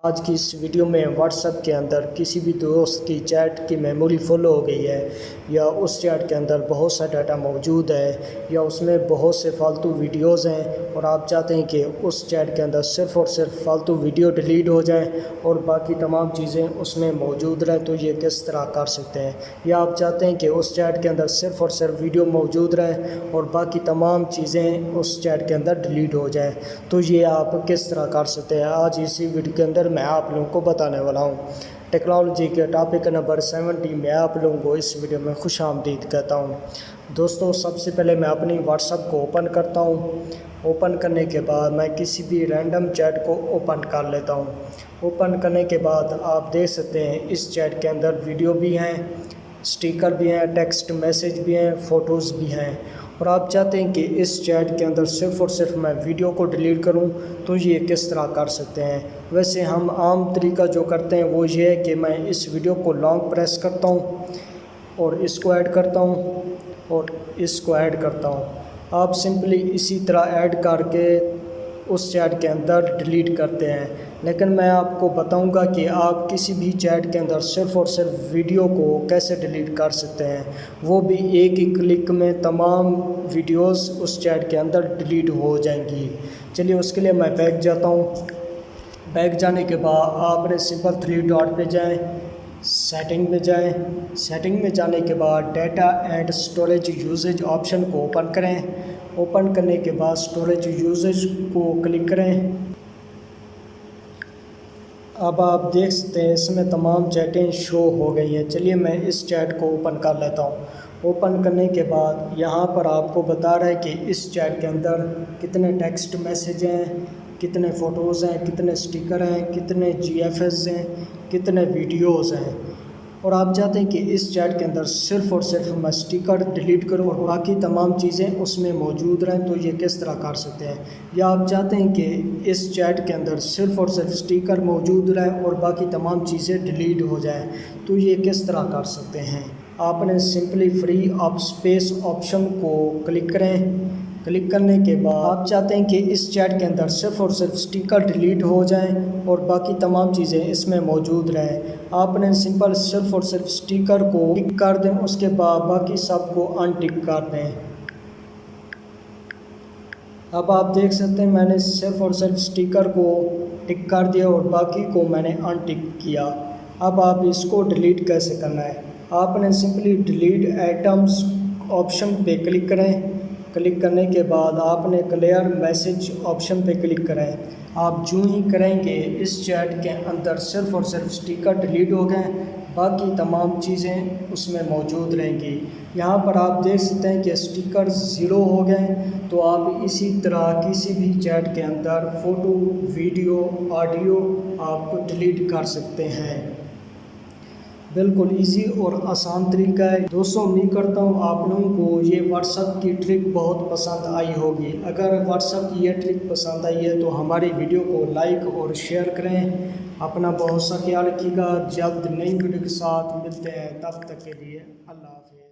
आज की इस वीडियो में व्हाट्सएप के अंदर किसी भी दोस्त की चैट की मेमोरी फुल हो गई है या उस चैट के अंदर बहुत सा डाटा मौजूद है या उसमें बहुत से फालतू वीडियोस हैं और आप चाहते हैं कि उस चैट के अंदर सिर्फ़ और सिर्फ फालतू वीडियो डिलीट हो जाए और बाकी तमाम चीज़ें उसमें मौजूद रहें, तो ये किस तरह कर सकते हैं। या आप चाहते हैं कि उस चैट के अंदर सिर्फ़ और सिर्फ वीडियो मौजूद रहे और बाकी तमाम चीज़ें उस चैट के अंदर डिलीट हो जाए, तो ये आप किस तरह कर सकते हैं। आज इसी वीडियो के अंदर मैं आप लोगों को बताने वाला हूँ। टेक्नोलॉजी के टॉपिक नंबर 70 में आप लोगों को इस वीडियो में खुशामदीद कहता हूँ। दोस्तों, सबसे पहले मैं अपनी व्हाट्सएप को ओपन करता हूँ। ओपन करने के बाद मैं किसी भी रैंडम चैट को ओपन कर लेता हूँ। ओपन करने के बाद आप देख सकते हैं इस चैट के अंदर वीडियो भी हैं, स्टिकर भी हैं, टेक्स्ट मैसेज भी हैं, फ़ोटोज़ भी हैं और आप चाहते हैं कि इस चैट के अंदर सिर्फ़ और सिर्फ मैं वीडियो को डिलीट करूं, तो ये किस तरह कर सकते हैं। वैसे हम आम तरीका जो करते हैं वो ये है कि मैं इस वीडियो को लॉन्ग प्रेस करता हूं और इसको ऐड करता हूं और इसको ऐड करता हूं। आप सिंपली इसी तरह ऐड करके उस चैट के अंदर डिलीट करते हैं, लेकिन मैं आपको बताऊंगा कि आप किसी भी चैट के अंदर सिर्फ़ और सिर्फ वीडियो को कैसे डिलीट कर सकते हैं, वो भी एक ही क्लिक में तमाम वीडियोस उस चैट के अंदर डिलीट हो जाएंगी। चलिए, उसके लिए मैं बैक जाता हूँ। बैक जाने के बाद आपने सिंपल 3 डॉट पे जाएं, सेटिंग में जाएं। सेटिंग में जाने के बाद data and storage usage option को ओपन करें। ओपन करने के बाद स्टोरेज यूजेज को क्लिक करें। अब आप देख सकते हैं इसमें तमाम चैटें शो हो गई हैं। चलिए, मैं इस चैट को ओपन कर लेता हूँ। ओपन करने के बाद यहाँ पर आपको बता रहा है कि इस चैट के अंदर कितने टेक्स्ट मैसेज हैं, कितने फ़ोटोज़ हैं, कितने स्टिकर हैं, कितने GIFs हैं, कितने वीडियोज़ हैं। और आप चाहते हैं कि इस चैट के अंदर सिर्फ़ और सिर्फ मैं स्टिकर डिलीट करूं और बाकी तमाम चीज़ें उसमें मौजूद रहें, तो ये किस तरह कर सकते हैं। या आप चाहते हैं कि इस चैट के अंदर सिर्फ़ और सिर्फ स्टिकर मौजूद रहें और बाकी तमाम चीज़ें डिलीट हो जाएं, तो ये किस तरह कर सकते हैं। आपने simply free of space option को क्लिक करें। क्लिक करने के बाद आप चाहते हैं कि इस चैट के अंदर सिर्फ़ और सिर्फ स्टिकर डिलीट हो जाएं और बाकी तमाम चीज़ें इसमें मौजूद रहें। आपने सिंपल सिर्फ़ और सिर्फ स्टिकर को टिक कर दें, उसके बाद बाकी सब को अनटिक कर दें। अब आप देख सकते हैं मैंने सिर्फ़ और सिर्फ स्टिकर को टिक कर दिया और बाकी को मैंने अनटिक किया। अब आप इसको डिलीट कैसे करना है। आपने सिंपली डिलीट आइटम्स ऑप्शन पे क्लिक करें। क्लिक करने के बाद आपने क्लियर मैसेज ऑप्शन पे क्लिक करें। आप जो ही करेंगे इस चैट के अंदर सिर्फ़ और सिर्फ स्टिकर डिलीट हो गए, बाकी तमाम चीज़ें उसमें मौजूद रहेंगी। यहाँ पर आप देख सकते हैं कि स्टिकर 0 हो गए। तो आप इसी तरह किसी भी चैट के अंदर फ़ोटो, वीडियो, ऑडियो आप डिलीट कर सकते हैं। बिल्कुल इजी और आसान तरीका है। दोस्तों, उम्मीद करता हूँ आप लोगों को ये व्हाट्सएप की ट्रिक बहुत पसंद आई होगी। अगर व्हाट्सएप की ये ट्रिक पसंद आई है तो हमारी वीडियो को लाइक और शेयर करें। अपना बहुत सा ख्याल रखिएगा। जल्द नई वीडियो के साथ मिलते हैं, तब तक के लिए अल्लाह हाफ़िज़।